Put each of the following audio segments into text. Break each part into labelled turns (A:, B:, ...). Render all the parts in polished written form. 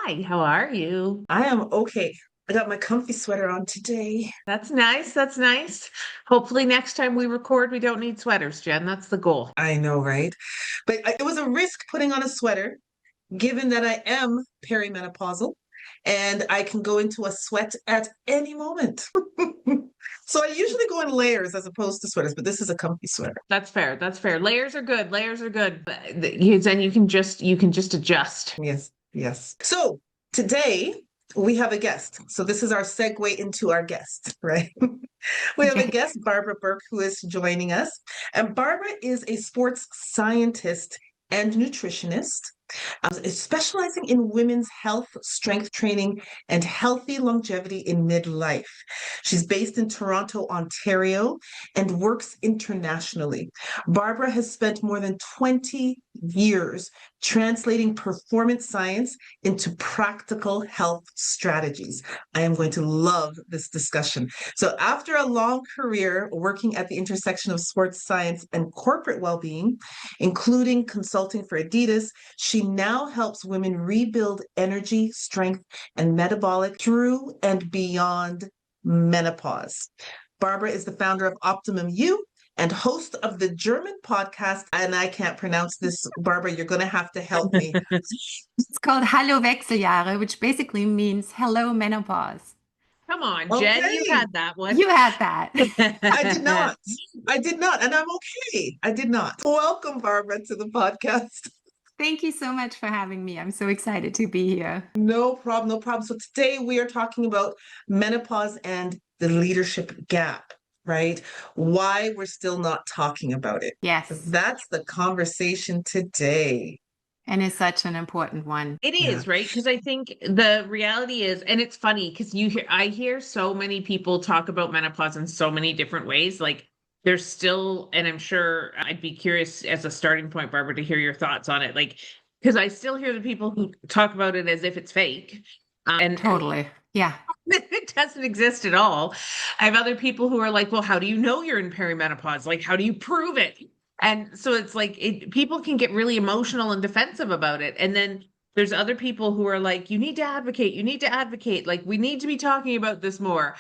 A: Hi, how are you?
B: I am okay. I got my comfy sweater on today.
A: That's nice. That's nice. Hopefully, next time we record, we don't need sweaters, Jen. That's the goal.
B: I know, right? But it was a risk putting on a sweater, given that I am perimenopausal and I can go into a sweat at any moment. So I usually go in layers as opposed to sweaters, but this is a comfy sweater.
A: That's fair. That's fair. Layers are good. Layers are good. Then you can just adjust.
B: Yes, yes. So today we have a guest. So this is our segue into our guest, right? We have a
A: Okay.
B: guest, Barbara Birke, who is joining us. And Barbara is a sports scientist and nutritionist, specializing in women's health, strength training, and healthy longevity in midlife. She's based in Toronto, Ontario, and works internationally. Barbara has spent more than 20 years translating performance science into practical health strategies. I am going to love this discussion. So, after a long career working at the intersection of sports science and corporate well-being, including consulting for Adidas, she now helps women rebuild energy, strength, and metabolic through and beyond menopause. Barbara is the founder of Optimum You and host of the German podcast. And I can't pronounce this, Barbara, you're going to have to help me.
C: It's called Hallo Wechseljahre, which basically means hello menopause.
A: Come on, Jen. You
B: Okay.
A: had that one.
C: You had that.
B: I did not. I did not. And I'm okay. I did not. Welcome, Barbara, to the podcast.
C: Thank you so much for having me. I'm so excited to be here.
B: No problem. No problem. So today we are talking about menopause and the leadership gap, right? Why we're still not talking about it.
C: Yes.
B: That's the conversation today.
C: And it's such an important one.
A: It
B: Yeah.
A: is, right? Because I think the reality is, and it's funny because I hear so many people talk about menopause in so many different ways. Like there's still, and I'm sure I'd be curious as a starting point, Barbara, to hear your thoughts on it. Like, because I still hear the people who talk about it as if it's fake. And
C: Totally. Yeah.
A: it doesn't exist at all. I have other people who are like, well, how do you know you're in perimenopause? Like, how do you prove it? And so it's like people can get really emotional and defensive about it. And then there's other people who are like, you need to advocate, you need to advocate. Like, we need to be talking about this more.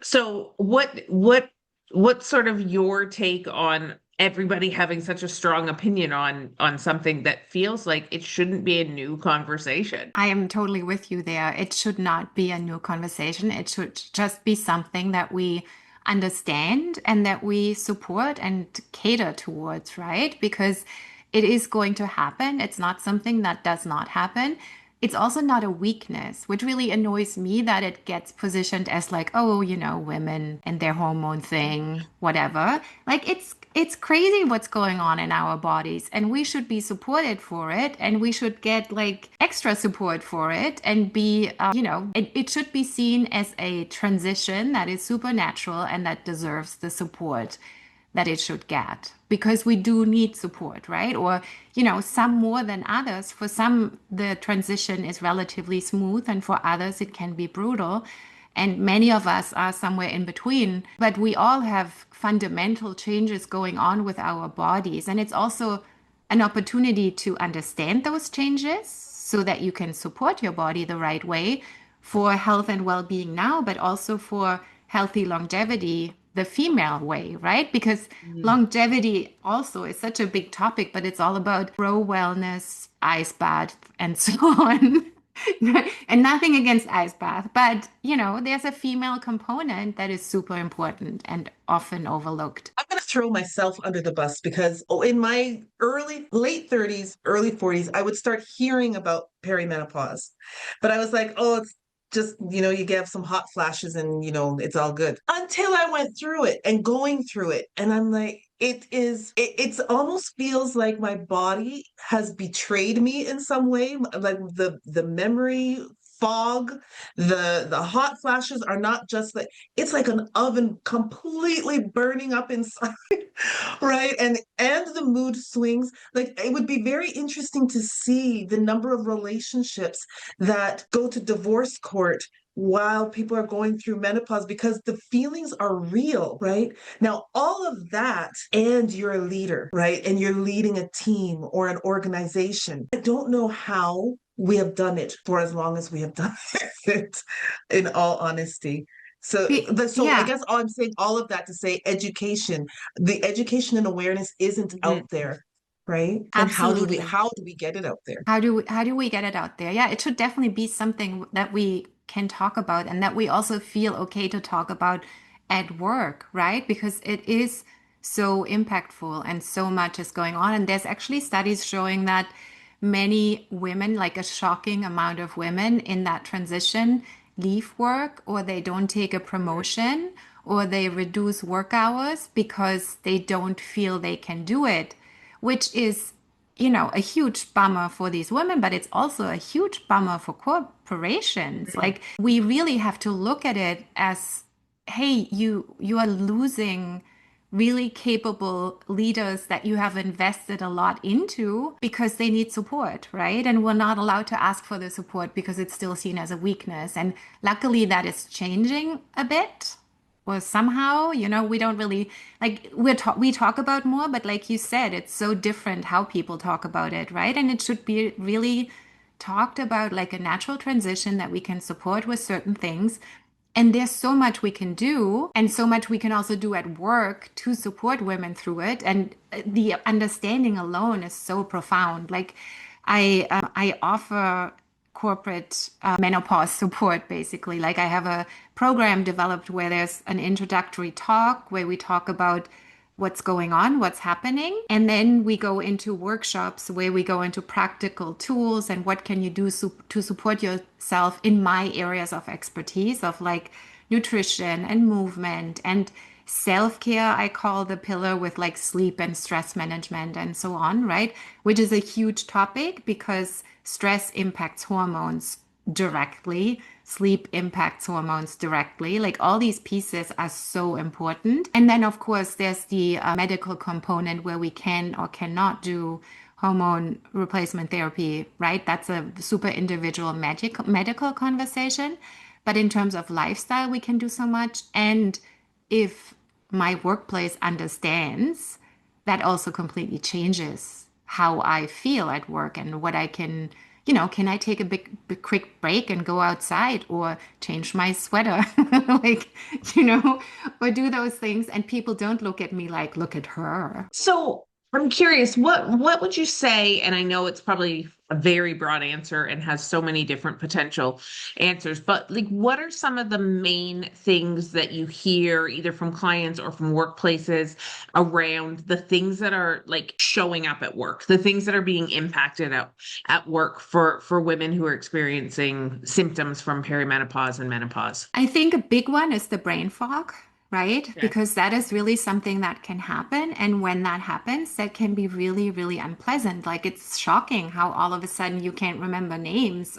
A: So what's sort of your take on everybody having such a strong opinion on something that feels like it shouldn't be a new conversation?
C: I am totally with you there. It should not be a new conversation. It should just be something that we understand and that we support and cater towards, right? Because it is going to happen. It's not something that does not happen. It's also not a weakness, which really annoys me that it gets positioned as like, oh, women and their hormone thing, whatever. Like it's crazy what's going on in our bodies, and we should be supported for it, and we should get like extra support for it and be it should be seen as a transition that is supernatural and that deserves the support that it should get, because we do need support, right? Or, some more than others. For some, the transition is relatively smooth, and for others, it can be brutal. And many of us are somewhere in between, but we all have fundamental changes going on with our bodies. And it's also an opportunity to understand those changes so that you can support your body the right way for health and well-being now, but also for healthy longevity the female way, right? Because longevity also is such a big topic, but it's all about pro wellness, ice bath, and so on. And nothing against ice bath, but there's a female component that is super important and often overlooked.
B: I'm going to throw myself under the bus because in my late 30s, early 40s, I would start hearing about perimenopause. But I was like, oh, it's just, you get some hot flashes and, it's all good. Until I went through it and going through it. And I'm like, it's almost feels like my body has betrayed me in some way. Like the memory fog, the hot flashes are not just like, it's like an oven completely burning up inside, right? And the mood swings. Like it would be very interesting to see the number of relationships that go to divorce court while people are going through menopause, because the feelings are real, right? Now, all of that, and you're a leader, right? And you're leading a team or an organization. I don't know how we have done it for as long as we have done it, in all honesty. So I
C: Yeah,
B: guess all I'm saying, all of that to say education, the education and awareness isn't out
A: Mhm.
B: there, right? And
C: absolutely.
B: how do we get it out there?
C: How do we get it out there? Yeah, it should definitely be something that we can talk about and that we also feel okay to talk about at work, right? Because it is so impactful and so much is going on. And there's actually studies showing that many women, like a shocking amount of women in that transition, leave work or they don't take a promotion or they reduce work hours because they don't feel they can do it, which is a huge bummer for these women, but it's also a huge bummer for corporations. Like we really have to look at it as, hey, you are losing really capable leaders that you have invested a lot into because they need support, right? And we're not allowed to ask for the support because it's still seen as a weakness. And luckily that is changing a bit. Or somehow, we don't really like we talk about more, but like you said, it's so different how people talk about it, right? And it should be really talked about like a natural transition that we can support with certain things. And there's so much we can do, and so much we can also do at work to support women through it. And the understanding alone is so profound. Like, I offer corporate menopause support basically. Like, I have a program developed where there's an introductory talk where we talk about what's going on, what's happening. And then we go into workshops where we go into practical tools and what can you do to support yourself in my areas of expertise of like nutrition and movement and self-care. I call the pillar with like sleep and stress management and so on, right? Which is a huge topic because stress impacts hormones directly. Sleep impacts hormones directly. Like all these pieces are so important. And then, of course, there's the medical component where we can or cannot do hormone replacement therapy, right? That's a super individual medical conversation. But in terms of lifestyle, we can do so much. And if my workplace understands, that also completely changes how I feel at work and what I can I take a big quick break and go outside or change my sweater, like, or do those things. And people don't look at me like, look at her.
A: So I'm curious, what would you say? And I know it's probably a very broad answer and has so many different potential answers, but like what are some of the main things that you hear either from clients or from workplaces around the things that are like showing up at work, the things that are being impacted at work for women who are experiencing symptoms from perimenopause and menopause?
C: I think a big one is the brain fog, right?
A: Okay.
C: Because that is really something that can happen. And when that happens, that can be really, really unpleasant. Like it's shocking how all of a sudden you can't remember names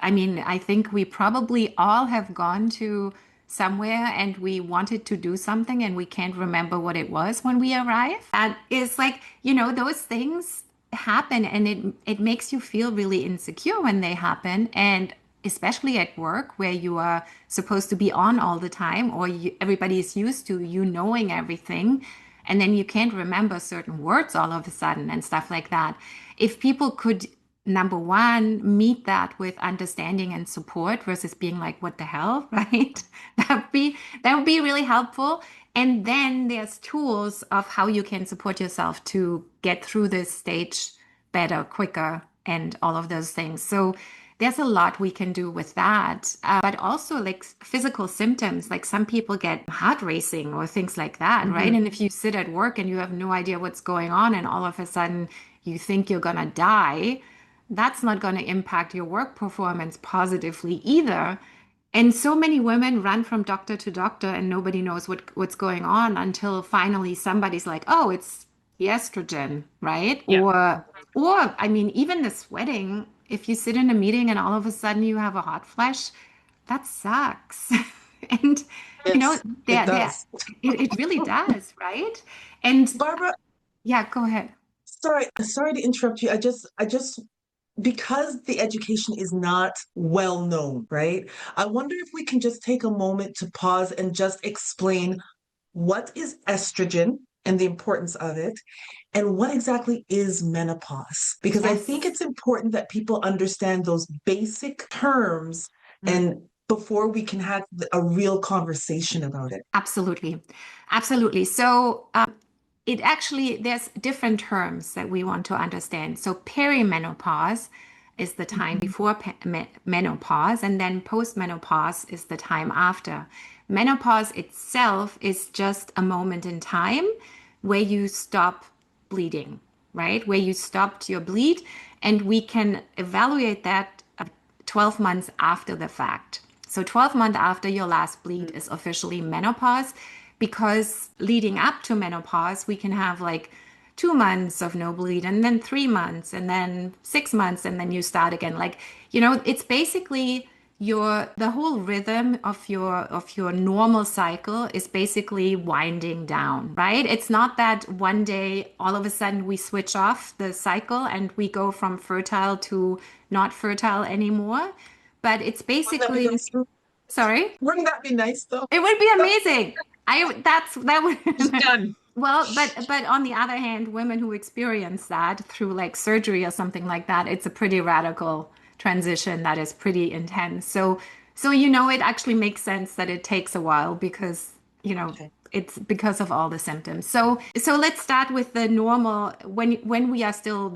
C: I mean, I think we probably all have gone to somewhere and we wanted to do something and we can't remember what it was when we arrive. And it's like, those things happen and it makes you feel really insecure when they happen. And especially at work where you are supposed to be on all the time or everybody is used to you knowing everything and then you can't remember certain words all of a sudden and stuff like that. If people could, number one, meet that with understanding and support versus being like, what the hell, right? That would be really helpful. And then there's tools of how you can support yourself to get through this stage better, quicker, and all of those things. So there's a lot we can do with that. But also like physical symptoms, like some people get heart racing or things like that, right?
A: Mhm.
C: And if you sit at work and you have no idea what's going on and all of a sudden you think you're going to die, that's not going to impact your work performance positively either. And so many women run from doctor to doctor and nobody knows what's going on until finally somebody's like, oh, it's the estrogen, right?
A: Yeah.
C: Or I mean, even the sweating, if you sit in a meeting and all of a sudden you have a hot flash, that sucks. And
B: Yes, it
C: there
B: does.
C: it really does, right? And
B: Barbara,
C: yeah, go ahead.
B: sorry to interrupt you. I just because the education is not well known, right? I wonder if we can just take a moment to pause and just explain what is estrogen and the importance of it, and what exactly is menopause? Because I think
C: Yes.
B: it's important that people understand those basic terms
C: Mm.
B: and before we can have a real conversation about it.
C: Absolutely. Absolutely. So, it actually, there's different terms that we want to understand. So, perimenopause is the time
B: Mhm.
C: before menopause, and then postmenopause is the time after. Menopause itself is just a moment in time where you stop bleeding, right? Where you stopped your bleed, and we can evaluate that 12 months after the fact. So 12 months after your last bleed is officially menopause, because leading up to menopause, we can have like 2 months of no bleed, and then 3 months, and then 6 months, and then you start again. Like, it's basically the whole rhythm of your normal cycle is basically winding down, right? It's not that one day all of a sudden we switch off the cycle and we go from fertile to not fertile anymore, but it's
B: Wouldn't that be
C: basically,
B: nice though?
C: sorry.
B: Wouldn't that be nice though?
C: It would be amazing. That
A: Just
C: would
A: done.
C: well, but on the other hand, women who experience that through like surgery or something like that, it's a pretty radical transition that is pretty intense. So it actually makes sense that it takes a while because
B: Okay.
C: it's because of all the symptoms. So let's start with the normal when we are still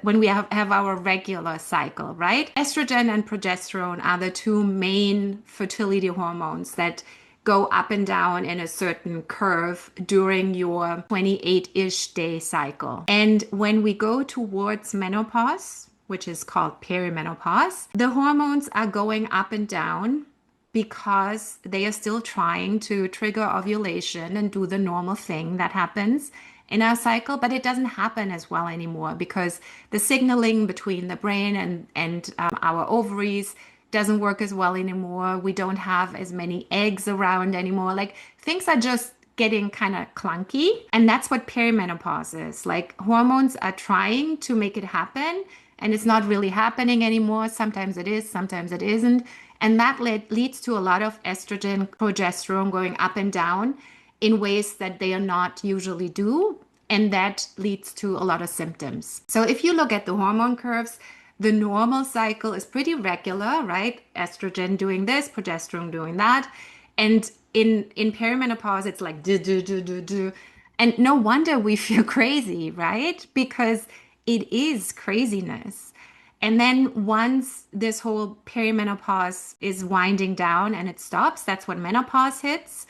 C: when we have our regular cycle, right? Estrogen and progesterone are the two main fertility hormones that go up and down in a certain curve during your 28-ish day cycle. And when we go towards menopause, which is called perimenopause, the hormones are going up and down because they are still trying to trigger ovulation and do the normal thing that happens in our cycle, but it doesn't happen as well anymore because the signaling between the brain and our ovaries doesn't work as well anymore. We don't have as many eggs around anymore. Like things are just getting kind of clunky. And that's what perimenopause is. Like hormones are trying to make it happen and it's not really happening anymore. Sometimes it is, sometimes it isn't. And that leads to a lot of estrogen, progesterone going up and down in ways that they are not usually do. And that leads to a lot of symptoms. So if you look at the hormone curves, the normal cycle is pretty regular, right? Estrogen doing this, progesterone doing that. And in perimenopause, it's like do, do, do, do, do. And no wonder we feel crazy, right? Because it is craziness. And then once this whole perimenopause is winding down and it stops, that's when menopause hits.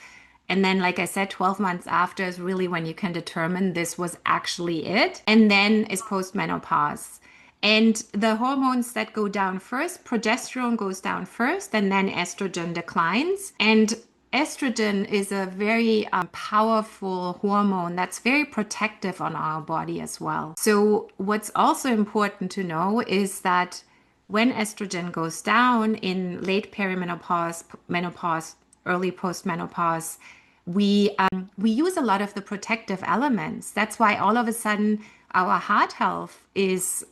C: And then, like I said, 12 months after is really when you can determine this was actually it. And then is postmenopause. And the hormones that go down first, progesterone goes down first, and then estrogen declines. And estrogen is a very powerful hormone that's very protective on our body as well. So, what's also important to know is that when estrogen goes down in late perimenopause, menopause, early postmenopause, we use a lot of the protective elements. That's why all of a sudden our heart health is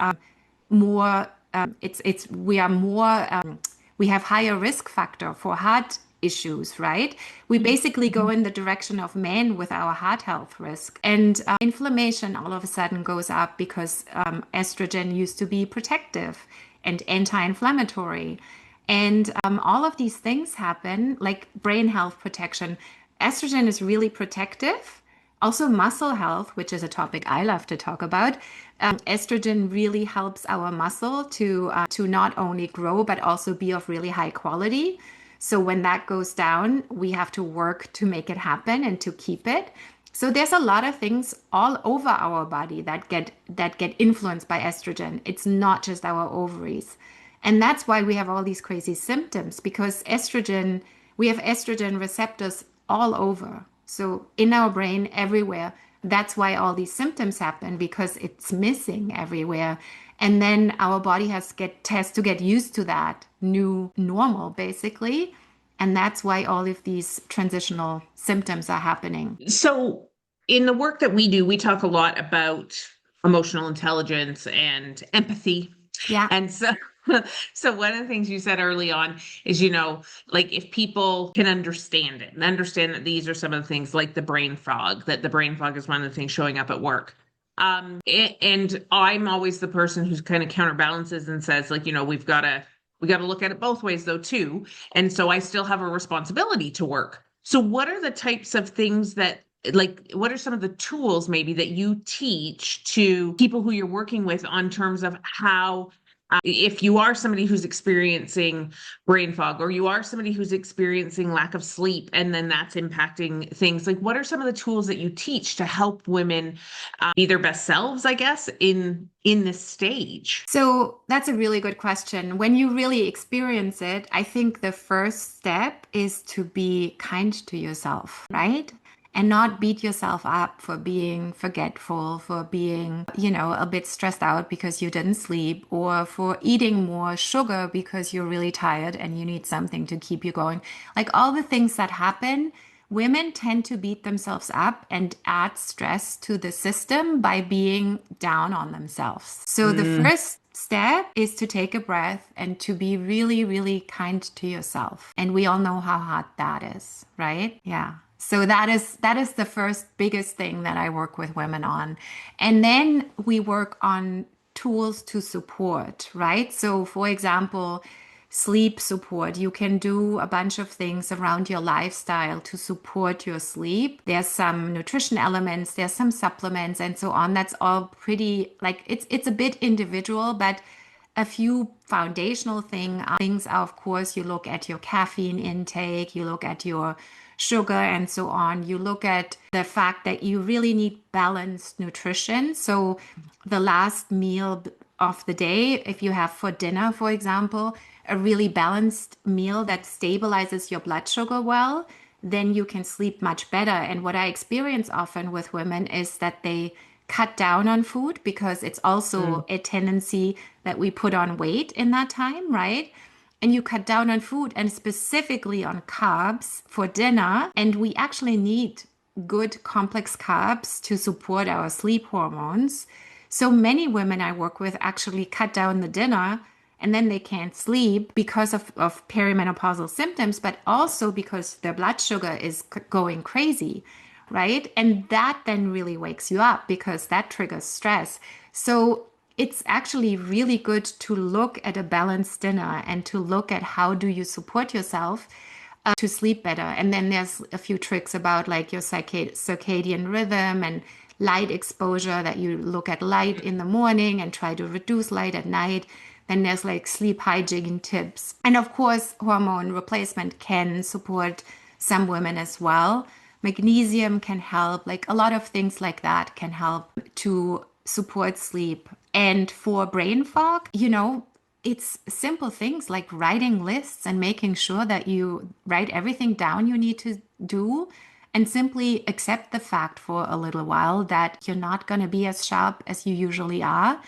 C: more. It's we are more. We have higher risk factor for heart issues, right? We basically go in the direction of men with our heart health risk. And inflammation all of a sudden goes up because estrogen used to be protective and anti-inflammatory. And all of these things happen, like brain health protection. Estrogen is really protective. Also, muscle health, which is a topic I love to talk about. Estrogen really helps our muscle to not only grow but also be of really high quality. So when that goes down, we have to work to make it happen and to keep it. So there's a lot of things all over our body that get influenced by estrogen. It's not just our ovaries. And that's why we have all these crazy symptoms because we have estrogen receptors all over. So in our brain, everywhere. That's why all these symptoms happen because it's missing everywhere. And then our body has to get used to that new normal, basically. And that's why all of these transitional symptoms are happening.
A: So, in the work that we do, we talk a lot about emotional intelligence and empathy.
C: Yeah.
A: And so So one of the things you said early on is, like if people can understand it and understand that these are some of the things like the brain fog, that the brain fog is one of the things showing up at work. And I'm always the person who's kind of counterbalances and says, like, we got to look at it both ways though, too. And so I still have a responsibility to work. So what are the types of things that like what are some of the tools maybe that you teach to people who you're working with on terms of how if you are somebody who's experiencing brain fog or you are somebody who's experiencing lack of sleep and then that's impacting things, like what are some of the tools that you teach to help women be their best selves, I guess, in this stage?
C: So that's a really good question. When you really experience it, I think the first step is to be kind to yourself, right? And not beat yourself up for being forgetful, for being, a bit stressed out because you didn't sleep, or for eating more sugar because you're really tired and you need something to keep you going. Like all the things that happen, women tend to beat themselves up and add stress to the system by being down on themselves. So the first step is to take a breath and to be really, really kind to yourself. And we all know how hard that is, right? Yeah. So that is the first biggest thing that I work with women on. And then we work on tools to support, right? So for example, sleep support. You can do a bunch of things around your lifestyle to support your sleep. There's some nutrition elements, there's some supplements and so on. That's all pretty like it's a bit individual, but a few foundational things are, of course, you look at your caffeine intake, you look at your sugar and so on. You look at the fact that you really need balanced nutrition. So the last meal of the day, if you have for dinner, for example, a really balanced meal that stabilizes your blood sugar well, then you can sleep much better. And what I experience often with women is that they cut down on food because it's also a tendency that we put on weight in that time, right? And you cut down on food and specifically on carbs for dinner. And we actually need good complex carbs to support our sleep hormones. So many women I work with actually cut down the dinner and then they can't sleep because of perimenopausal symptoms, but also because their blood sugar is going crazy, right? And that then really wakes you up because that triggers stress. So it's actually really good to look at a balanced dinner and to look at how do you support yourself to sleep better. And then there's a few tricks about like your circadian rhythm and light exposure, that you look at light in the morning and try to reduce light at night. Then there's like sleep hygiene tips. And of course, hormone replacement can support some women as well. Magnesium can help, like a lot of things like that can help to support sleep. And for brain fog, it's simple things like writing lists and making sure that you write everything down you need to do and simply accept the fact for a little while that you're not going to be as sharp as you usually are.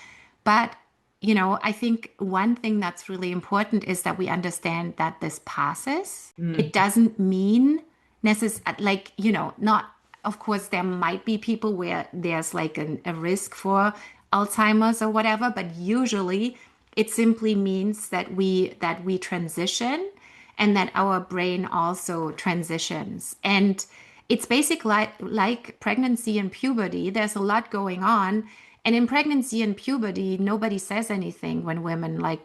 C: But, I think one thing that's really important is that we understand that this passes. It doesn't mean like, not, of course, there might be people where there's like a risk for Alzheimer's or whatever, but usually it simply means that we transition and that our brain also transitions. And it's basically like pregnancy and puberty. There's a lot going on. And in pregnancy and puberty, nobody says anything when women are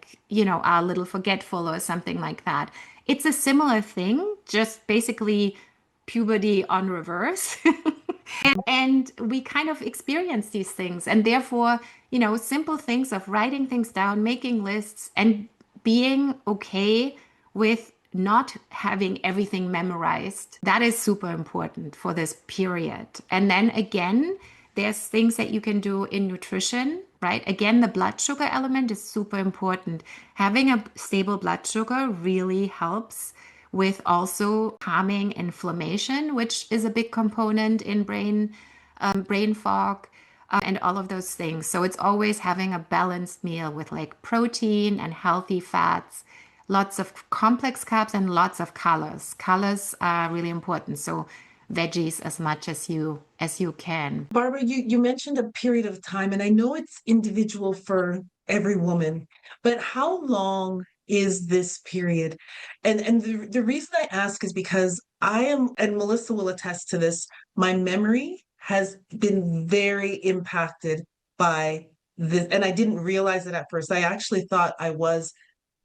C: a little forgetful or something like that. It's a similar thing, just basically puberty on reverse. And we kind of experience these things. And therefore, simple things of writing things down, making lists, and being okay with not having everything memorized. That is super important for this period. And then again, there's things that you can do in nutrition, right? Again, the blood sugar element is super important. Having a stable blood sugar really helps with also calming inflammation, which is a big component in brain fog, and all of those things. So it's always having a balanced meal with like protein and healthy fats, lots of complex carbs, and lots of colors. Colors are really important. So veggies as much as you can.
B: Barbara, you mentioned a period of time, and I know it's individual for every woman. But how long is this period? And the reason I ask is because I am, and Melissa will attest to this, my memory has been very impacted by this. And I didn't realize it at first. I actually thought I was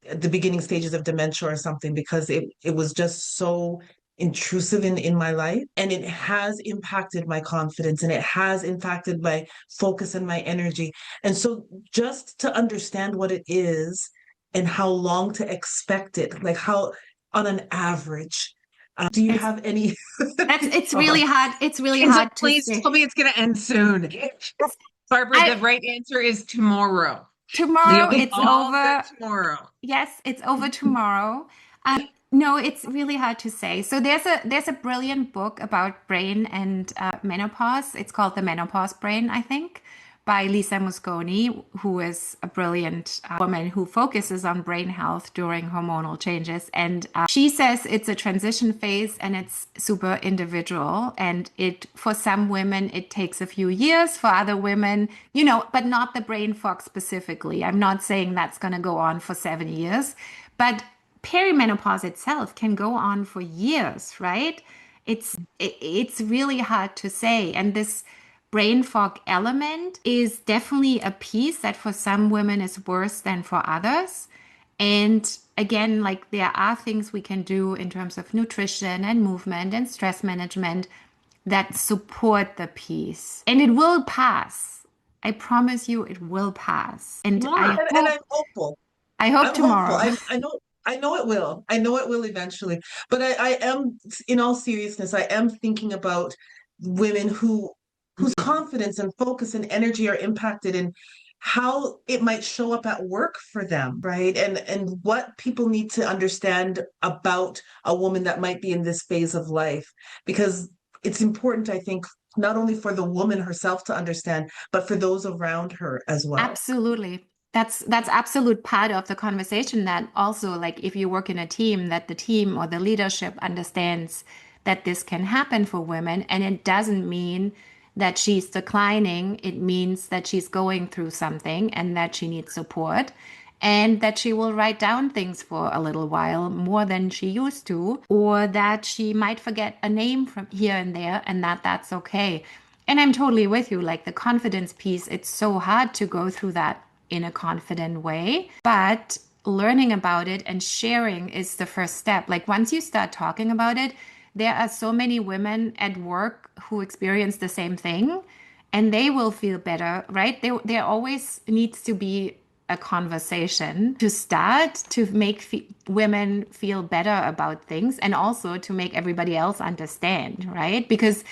B: at the beginning stages of dementia or something because it was just so intrusive in my life, and it has impacted my confidence, and it has impacted my focus and my energy. And so just to understand what it is and how long to expect it, like how on an average, do you
C: It's
B: have any
C: it's really
B: thoughts?
C: hard. It's really
A: And so
C: hard to
A: please
C: say.
A: tell me it's going to end soon. Barbara,
C: I
A: the right answer is tomorrow. It'll
C: Tomorrow
A: be
C: it's
A: all good
C: over.
A: tomorrow.
C: Yes, it's over tomorrow. No, it's really hard to say. So there's a brilliant book about brain and menopause. It's called The Menopause Brain, I think, by Lisa Mosconi, who is a brilliant woman who focuses on brain health during hormonal changes. And she says it's a transition phase and it's super individual. And it for some women it takes a few years, for other women, but not the brain fog specifically. I'm not saying that's going to go on for 7 years, but perimenopause itself can go on for years, right? It's really hard to say. And this brain fog element is definitely a piece that for some women is worse than for others. And again, like there are things we can do in terms of nutrition and movement and stress management that support the piece. And it will pass. I promise you it will pass. And
A: Tomorrow.
B: And I'm hopeful.
C: I hope
B: I'm hopeful.
C: tomorrow.
B: I know it will. I know it will eventually. But I am, in all seriousness, I am thinking about women whose confidence and focus and energy are impacted in how it might show up at work for them, right? And what people need to understand about a woman that might be in this phase of life. Because it's important, I think, not only for the woman herself to understand, but for those around her as well.
C: Absolutely. That's absolute part of the conversation that also like if you work in a team that the team or the leadership understands that this can happen for women and it doesn't mean that she's declining. It means that she's going through something and that she needs support and that she will write down things for a little while more than she used to, or that she might forget a name from here and there and that's okay. And I'm totally with you. Like the confidence piece, it's so hard to go through that in a confident way. But learning about it and sharing is the first step. Like once you start talking about it, there are so many women at work who experience the same thing and they will feel better, right? There always needs to be a conversation to start to make women feel better about things and also to make everybody else understand, right? Because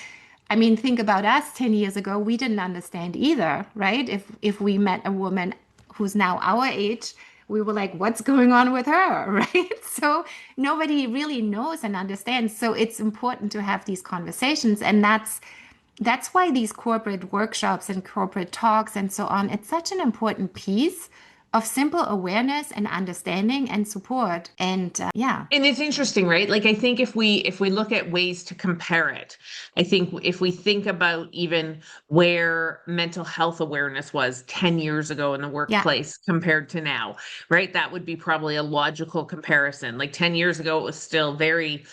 C: I mean, think about us 10 years ago, we didn't understand either, right? If we met a woman who's now our age, we were like, what's going on with her, right? So nobody really knows and understands. So it's important to have these conversations. And that's why these corporate workshops and corporate talks and so on, it's such an important piece of simple awareness and understanding and support. And yeah.
A: And it's interesting, right? Like I think if we look at ways to compare it, I think if we think about even where mental health awareness was 10 years ago in the
C: Yeah.
A: workplace compared to now, right? That would be probably a logical comparison. Like 10 years ago, it was still very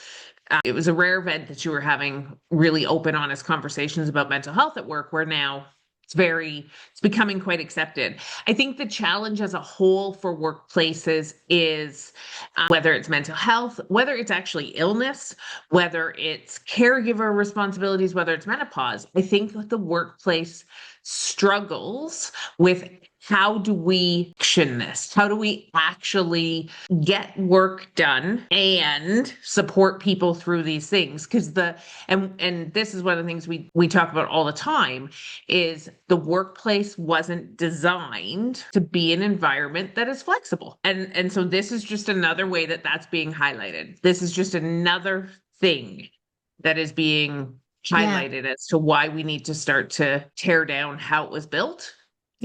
A: it was a rare event that you were having really open, honest conversations about mental health at work, where now it's becoming quite accepted. I think the challenge as a whole for workplaces is whether it's mental health, whether it's actually illness, whether it's caregiver responsibilities, whether it's menopause. I think that the workplace struggles with how do we action this? How do we actually get work done and support people through these things? Because and this is one of the things we talk about all the time is the workplace wasn't designed to be an environment that is flexible. And so this is just another way that that's being highlighted. This is just another thing that is being
C: Yeah.
A: highlighted as to why we need to start to tear down how it was built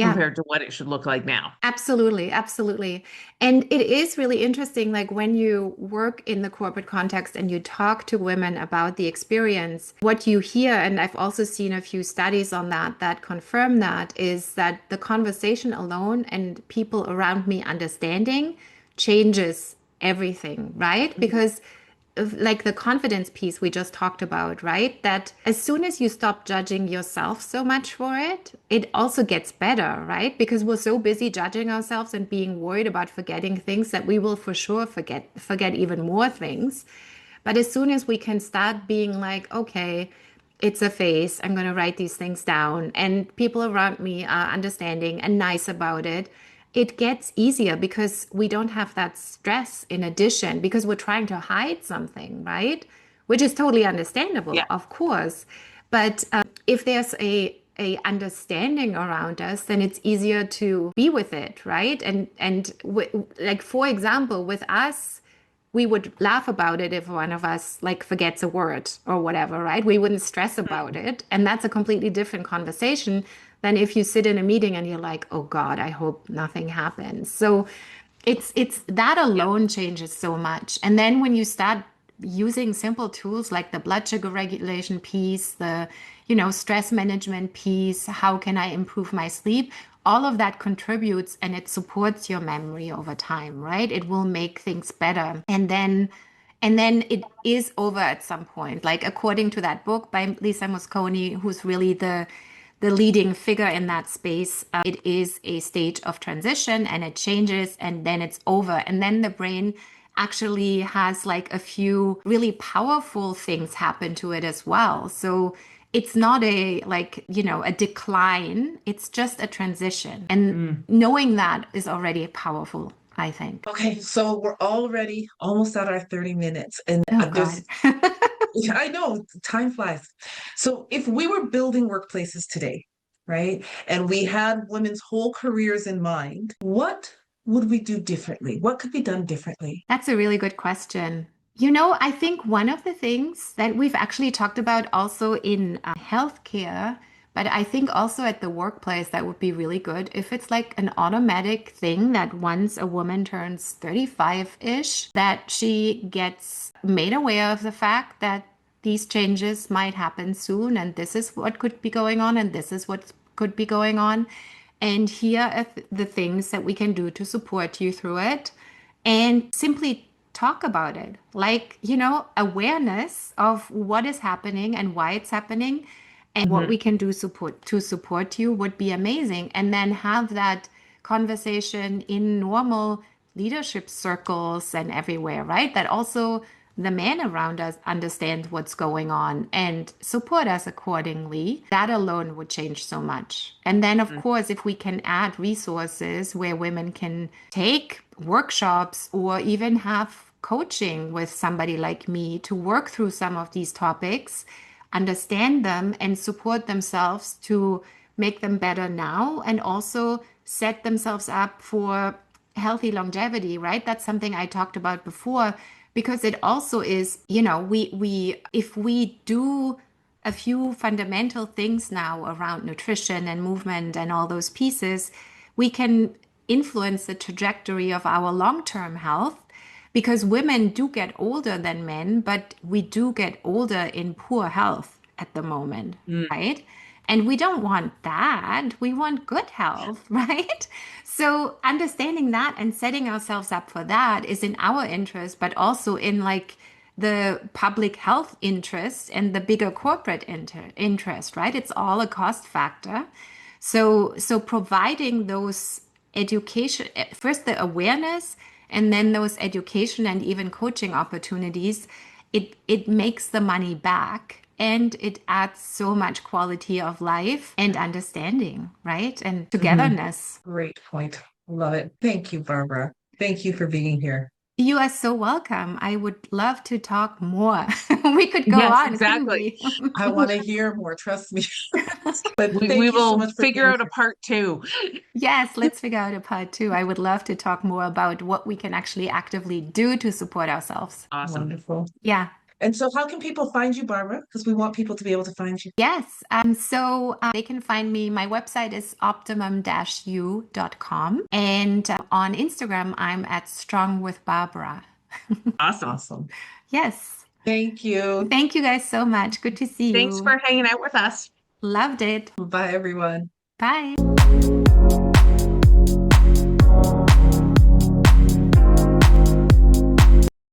C: Yeah.
A: compared to what it should look like now.
C: Absolutely, absolutely. And it is really interesting, like when you work in the corporate context and you talk to women about the experience, what you hear, and I've also seen a few studies on that that confirm that, is that the conversation alone and people around me understanding changes everything, right? Because like the confidence piece we just talked about, right? That as soon as you stop judging yourself so much for it, it also gets better, right? Because we're so busy judging ourselves and being worried about forgetting things that we will for sure forget even more things. But as soon as we can start being like, okay, it's a phase, I'm going to write these things down, and people around me are understanding and nice about it, it gets easier because we don't have that stress in addition because we're trying to hide something, right? Which is totally understandable,
A: Yeah.
C: of course. But if there's a understanding around us, then it's easier to be with it, right? Like for example, with us, we would laugh about it if one of us like forgets a word or whatever, right? We wouldn't stress about it. And that's a completely different conversation than if you sit in a meeting and you're like, oh God, I hope nothing happens. So it's that alone changes so much. And then when you start using simple tools like the blood sugar regulation piece, the stress management piece, how can I improve my sleep? All of that contributes and it supports your memory over time, right? It will make things better. And then it is over at some point. Like according to that book by Lisa Mosconi, who's really the leading figure in that space, it is a stage of transition and it changes and then it's over. And then the brain actually has like a few really powerful things happen to it as well. So it's not a decline. It's just a transition. And knowing that is already powerful, I think.
B: Okay, so we're already almost at our 30 minutes, and
C: Oh,
B: there's,
C: God.
B: I know, time flies. So if we were building workplaces today, right, and we had women's whole careers in mind, what would we do differently? What could be done differently?
C: That's a really good question. I think one of the things that we've actually talked about also in healthcare, but I think also at the workplace, that would be really good if it's like an automatic thing that once a woman turns 35-ish, that she gets made aware of the fact that these changes might happen soon, and this is what could be going on, and this is what could be going on. And here are the things that we can do to support you through it and simply talk about it. Like, awareness of what is happening and why it's happening and what
A: Mhm.
C: we can do to support you would be amazing. And then have that conversation in normal leadership circles and everywhere, right? That also the men around us understand what's going on and support us accordingly. That alone would change so much. And then, of course, if we can add resources where women can take workshops or even have coaching with somebody like me to work through some of these topics, understand them, and support themselves to make them better now and also set themselves up for healthy longevity, right? That's something I talked about before because it also is, we if we do a few fundamental things now around nutrition and movement and all those pieces, we can influence the trajectory of our long-term health because women do get older than men, but we do get older in poor health at the moment,
A: Mm.
C: right? And we don't want that. We want good health, right? So understanding that and setting ourselves up for that is in our interest, but also in like the public health interest and the bigger corporate interest, right? It's all a cost factor. So providing those education, first the awareness, and then those education and even coaching opportunities, it makes the money back and it adds so much quality of life and understanding, right? And
A: Mhm.
C: togetherness.
B: Great point. Love it. Thank you, Barbara. Thank you for being here.
C: You are so welcome. I would love to talk more. We could go
A: Yes,
C: on, couldn't
A: exactly.
C: we?
B: I want to hear more, trust me. But
A: We
B: thank you so
A: will
B: much for
A: figure
B: being
A: out a
B: here.
A: part two.
C: Yes, let's figure out a part two. I would love to talk more about what we can actually actively do to support ourselves.
A: Awesome.
B: Wonderful.
C: Yeah.
B: And so how can people find you, Barbara? Because we want people to be able to find you.
C: Yes, so they can find me. My website is optimum-u.com. And on Instagram, I'm at Strong with Barbara.
A: Awesome.
B: Awesome.
C: Yes.
B: Thank you.
C: Thank you guys so much. Good to see
A: Thanks
C: you.
A: for hanging out with us.
C: Loved it.
B: Bye, everyone.
C: Bye.